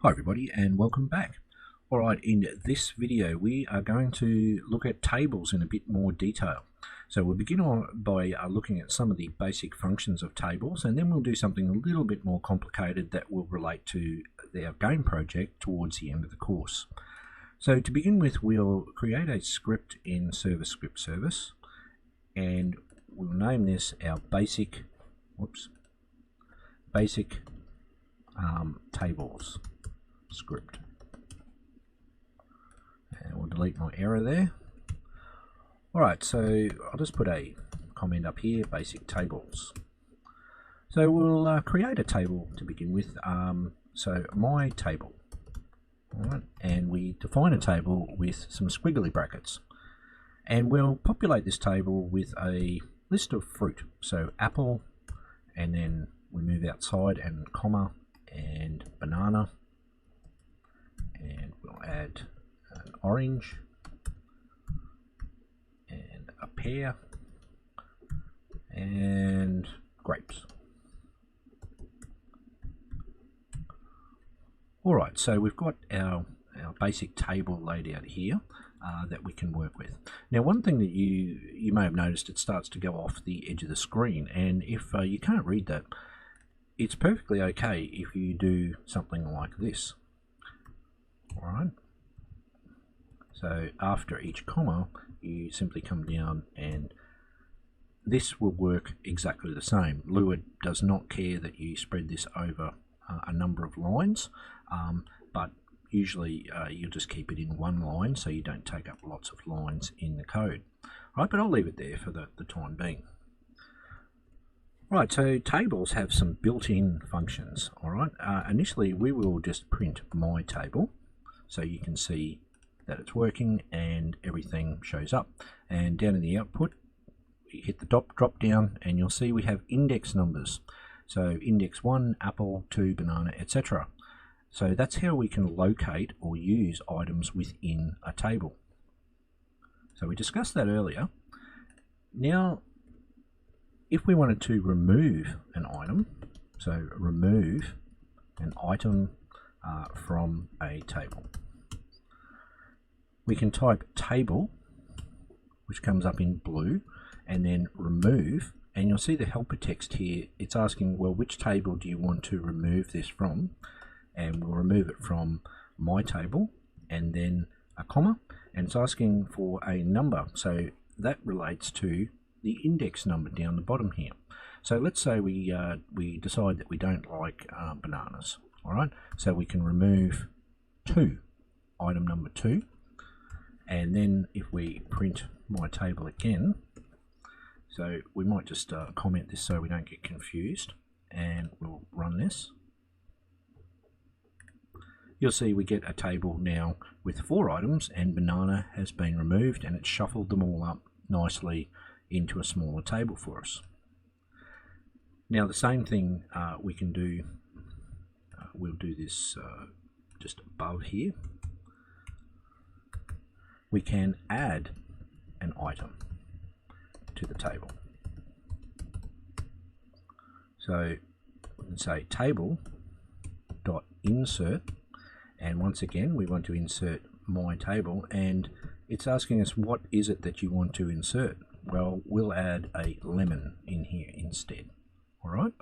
Hi everybody and welcome back. Alright, in this video we are going to look at tables in a bit more detail. So we'll begin by looking at some of the basic functions of tables, and then we'll do something a little bit more complicated that will relate to our game project towards the end of the course. So to begin with, we'll create a script in script service, and we'll name this our basic tables script, and we'll delete my error there. Alright, so I'll just put a comment up here, basic tables. So we'll create a table to begin with, so my table. Alright, and we define a table with some squiggly brackets, and we'll populate this table with a list of fruit, so apple, and then we move outside and comma and banana, and we'll add an orange and a pear and grapes. Alright, so we've got our basic table laid out here that we can work with. Now, one thing that you may have noticed, it starts to go off the edge of the screen, and if you can't read that, it's perfectly okay if you do something like this. Alright, so after each comma you simply come down, and this will work exactly the same. Lua does not care that you spread this over a number of lines, but usually you'll just keep it in one line so you don't take up lots of lines in the code. Right, but I'll leave it there for the time being. Right, so tables have some built-in functions. Alright, initially we will just print my table so you can see that it's working and everything shows up. And down in the output, you hit the drop down and you'll see we have index numbers. So index 1, apple, 2, banana, etc. So that's how we can locate or use items within a table. So we discussed that earlier. Now, if we wanted to remove an item, so remove an item from a table, we can type table, which comes up in blue, and then remove, and you'll see the helper text here. It's asking, well, which table do you want to remove this from? And we'll remove it from my table, and then a comma, and it's asking for a number, so that relates to the index number down the bottom here. So let's say we decide that we don't like bananas. All right, so we can remove 2, item number 2, and then if we print my table again, so we might just comment this so we don't get confused, and we'll run this. You'll see we get a table now with 4 items, and banana has been removed, and it's shuffled them all up nicely into a smaller table for us. Now the same thing we can do, we'll do this just above here. We can add an item to the table. So we can say table.insert, and once again we want to insert my table, and it's asking us what is it that you want to insert. Well, we'll add a lemon in here instead. Alright,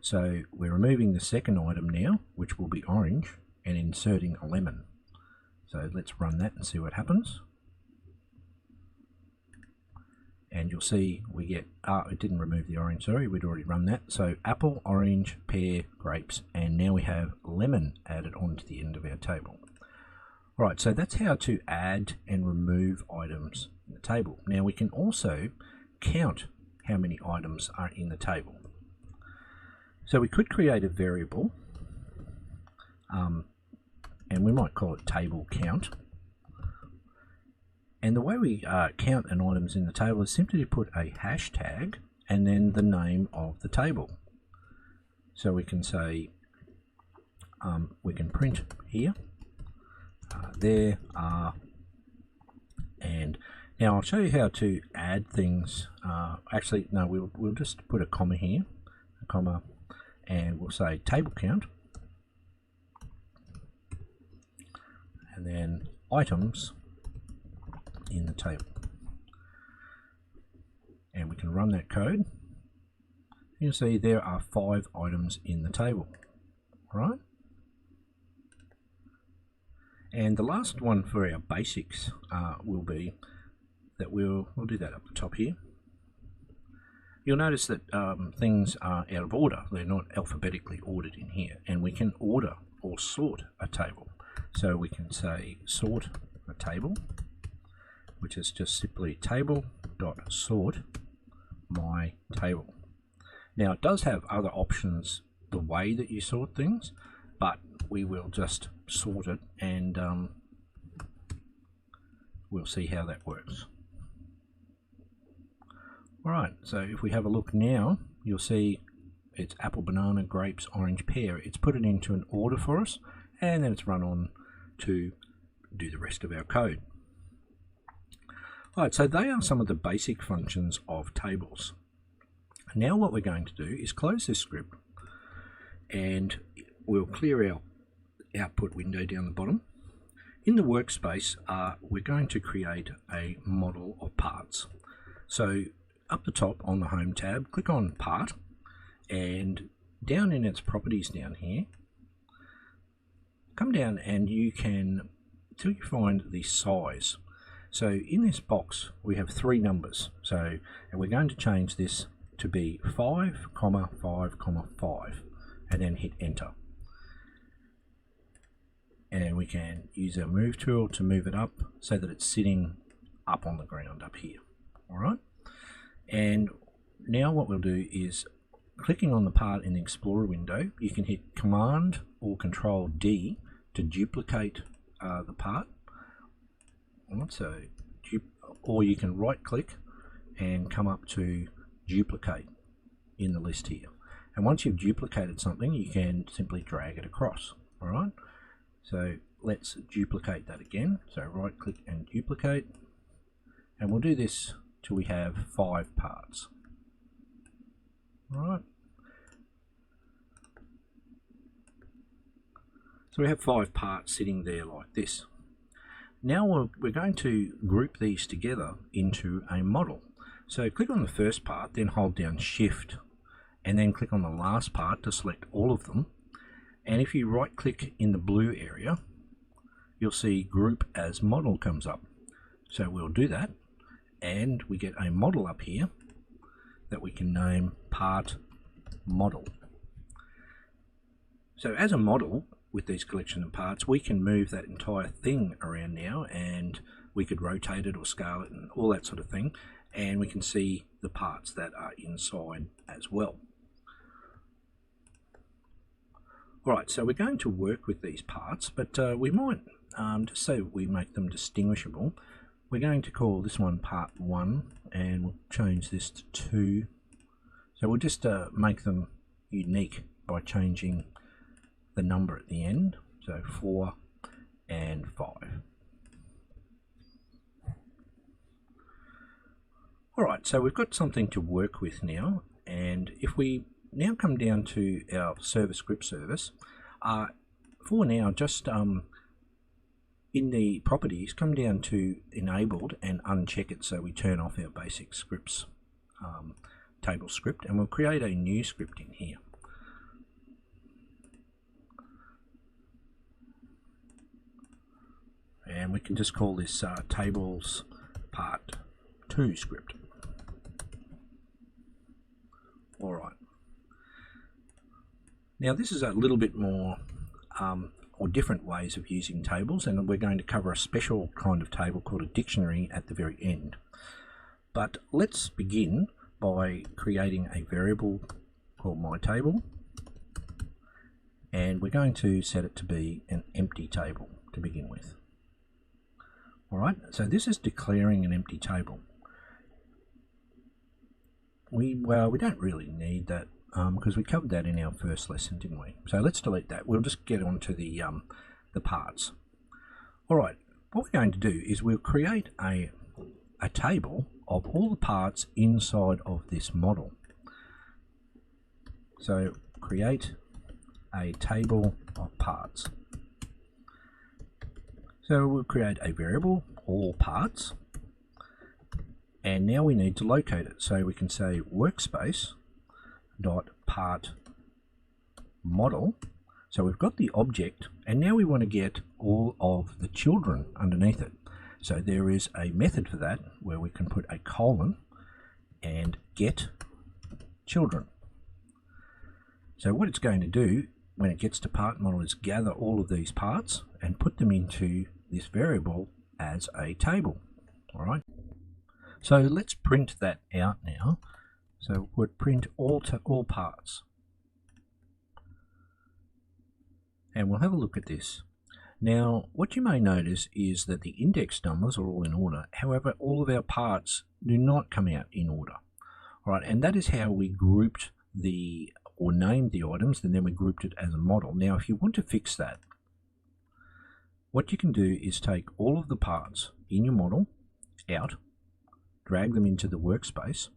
so we're removing the second item now, which will be orange, and inserting a lemon. So let's run that and see what happens. And you'll see we get, it didn't remove the orange, sorry, we'd already run that. So apple, orange, pear, grapes, and now we have lemon added onto the end of our table. Alright, so that's how to add and remove items in the table. Now we can also count how many items are in the table. So we could create a variable, and we might call it table count. And the way we count an items in the table is simply to put a hashtag and then the name of the table. So we can say, we can print here, there are, and now I'll show you how to add things. Actually, no, we'll just put a comma here, a comma, and we'll say table count, and then items in the table. And we can run that code. You'll see there are 5 items in the table, right? And the last one for our basics will be that we'll do that up the top here. You'll notice that things are out of order. They're not alphabetically ordered in here, and we can order or sort a table. So we can say sort a table, which is just simply table.sort my table. Now it does have other options the way that you sort things, but we will just sort it, and we'll see how that works. Alright, so if we have a look now, you'll see it's apple, banana, grapes, orange, pear. It's put it into an order for us, and then it's run on to do the rest of our code. Alright, so they are some of the basic functions of tables. Now what we're going to do is close this script, and we'll clear our output window down the bottom. In the workspace, we're going to create a model of parts. So up the top on the Home tab, click on Part, and down in its properties down here, come down and you can, till you find the size. So in this box we have 3 numbers, and we're going to change this to be 5, 5, 5, and then hit enter. And we can use our move tool to move it up so that it's sitting up on the ground up here. Alright, and now what we'll do is, clicking on the part in the Explorer window, you can hit Command or Control D to duplicate the part. Or you can right click and come up to duplicate in the list here. And once you've duplicated something, you can simply drag it across. Alright, so let's duplicate that again. So right click and duplicate, and we'll do this till we have 5 parts. Alright, so we have 5 parts sitting there like this. Now we're going to group these together into a model. So click on the first part, then hold down Shift, and then click on the last part to select all of them. And if you right click in the blue area, you'll see Group as Model comes up. So we'll do that, and we get a model up here that we can name Part Model. So as a model, with these collection of parts, we can move that entire thing around now, and we could rotate it or scale it and all that sort of thing, and we can see the parts that are inside as well. Alright, so we're going to work with these parts, but we might, just so we make them distinguishable, we're going to call this one Part 1, and we'll change this to 2. So we'll just make them unique by changing the number at the end, so 4 and 5. Alright, so we've got something to work with now, and if we now come down to our server script service, for now just in the properties, come down to enabled and uncheck it so we turn off our basic scripts table script, and we'll create a new script in here. And we can just call this tables part 2 script. Alright. Now this is a little bit more or different ways of using tables, and we're going to cover a special kind of table called a dictionary at the very end. But let's begin by creating a variable called myTable, and we're going to set it to be an empty table to begin with. Alright, so this is declaring an empty table. We don't really need that because we covered that in our first lesson, didn't we? So let's delete that. We'll just get on to the parts. Alright, what we're going to do is we'll create a table of all the parts inside of this model. So create a table of parts. So we'll create a variable, all parts, and now we need to locate it. So we can say workspace dot part model. So we've got the object, and now we want to get all of the children underneath it. So there is a method for that where we can put a colon and get children. So what it's going to do when it gets to part model is gather all of these parts and put them into this variable as a table. All right. So let's print that out now. So we'll print all parts. And we'll have a look at this. Now, what you may notice is that the index numbers are all in order. However, all of our parts do not come out in order. All right, and that is how we grouped or named the items, and then we grouped it as a model. Now, if you want to fix that, what you can do is take all of the parts in your model out, drag them into the workspace,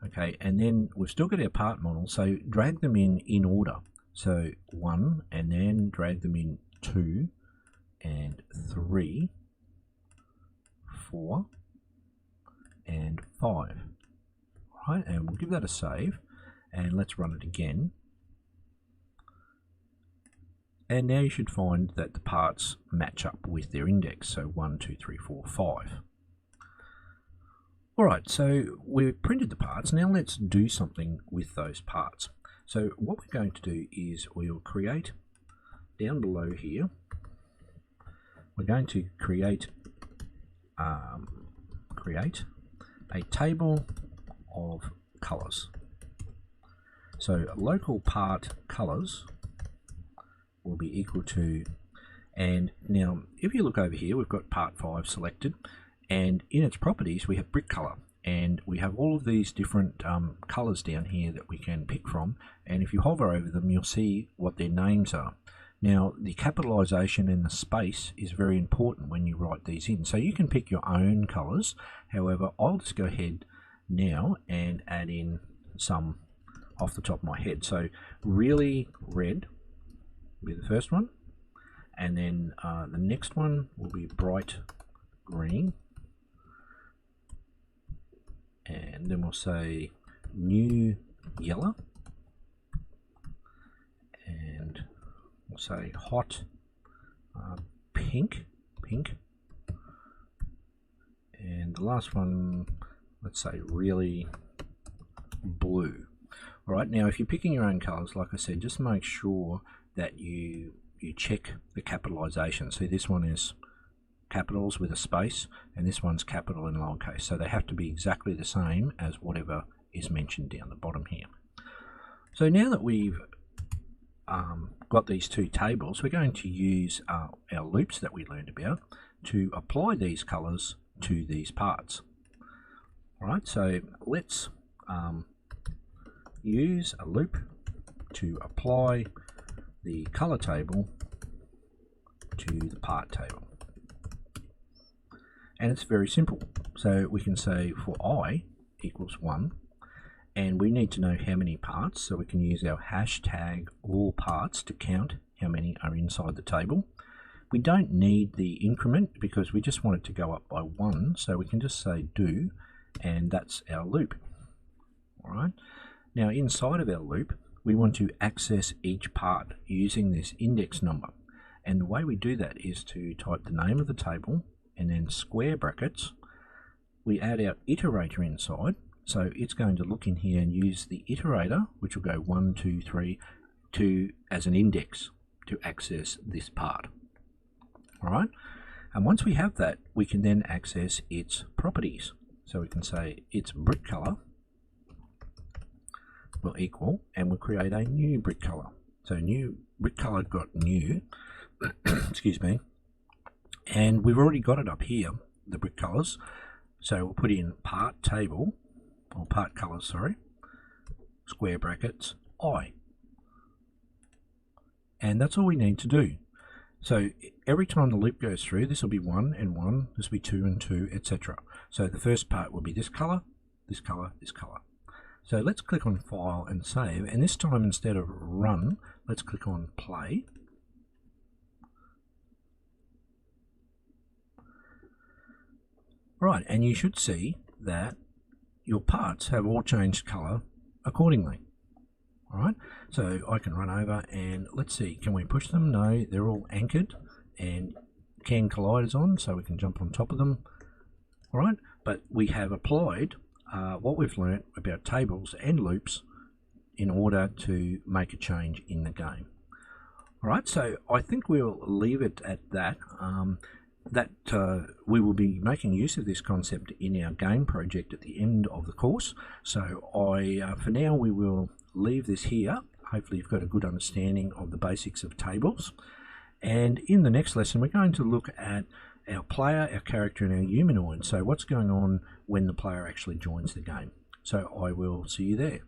okay, and then we've still got our part model, so drag them in order. So 1, and then drag them in 2 and 3, 4 and 5. Right, and we'll give that a save, and let's run it again. And now you should find that the parts match up with their index, so 1, 2, 3, 4, 5. Alright, so we've printed the parts. Now let's do something with those parts. So what we're going to do is we'll create, down below here, we're going to create a table of colors. So local part colors will be equal to, and now if you look over here, we've got part 5 selected, and in its properties we have brick color, and we have all of these different colors down here that we can pick from, and if you hover over them you'll see what their names are. Now the capitalization and the space is very important when you write these in, so you can pick your own colors. However, I'll just go ahead now and add in some off the top of my head. So really red will be the first one, and then the next one will be bright green, and then we'll say new yellow, and we'll say hot pink, and the last one, let's say really blue. All right, now if you're picking your own colors, like I said, just make sure that you check the capitalization. See, this one is capitals with a space, and this one's capital and lowercase, so they have to be exactly the same as whatever is mentioned down the bottom here. So now that we've got these two tables, we're going to use our loops that we learned about to apply these colors to these parts. All right, so let's use a loop to apply the color table to the part table. And it's very simple. So we can say for I equals 1, and we need to know how many parts, so we can use our hashtag all parts to count how many are inside the table. We don't need the increment because we just want it to go up by 1, so we can just say do, and that's our loop. All right. Now inside of our loop, we want to access each part using this index number, and the way we do that is to type the name of the table and then square brackets. We add our iterator inside, so it's going to look in here and use the iterator, which will go 1, 2, 3 as an index to access this part. All right, and once we have that, we can then access its properties. So we can say its brick color will equal, and we'll create a new brick color. So new brick color got new, excuse me, and we've already got it up here, the brick colors. So we'll put in part table, or part colors, sorry, square brackets I, and that's all we need to do. So every time the loop goes through, this will be 1 and 1, this will be 2 and 2, etc. So the first part will be this color, this color, this color. So let's click on File and Save, and this time instead of Run, let's click on Play. Right, and you should see that your parts have all changed colour accordingly. Alright, so I can run over and let's see, can we push them? No, they're all anchored and can colliders on, so we can jump on top of them. Alright, but we have applied what we've learnt about tables and loops in order to make a change in the game. Alright, so I think we'll leave it at that. We will be making use of this concept in our game project at the end of the course. So for now we will leave this here. Hopefully you've got a good understanding of the basics of tables. And in the next lesson we're going to look at our player, our character and our humanoid. So what's going on when the player actually joins the game. So I will see you there.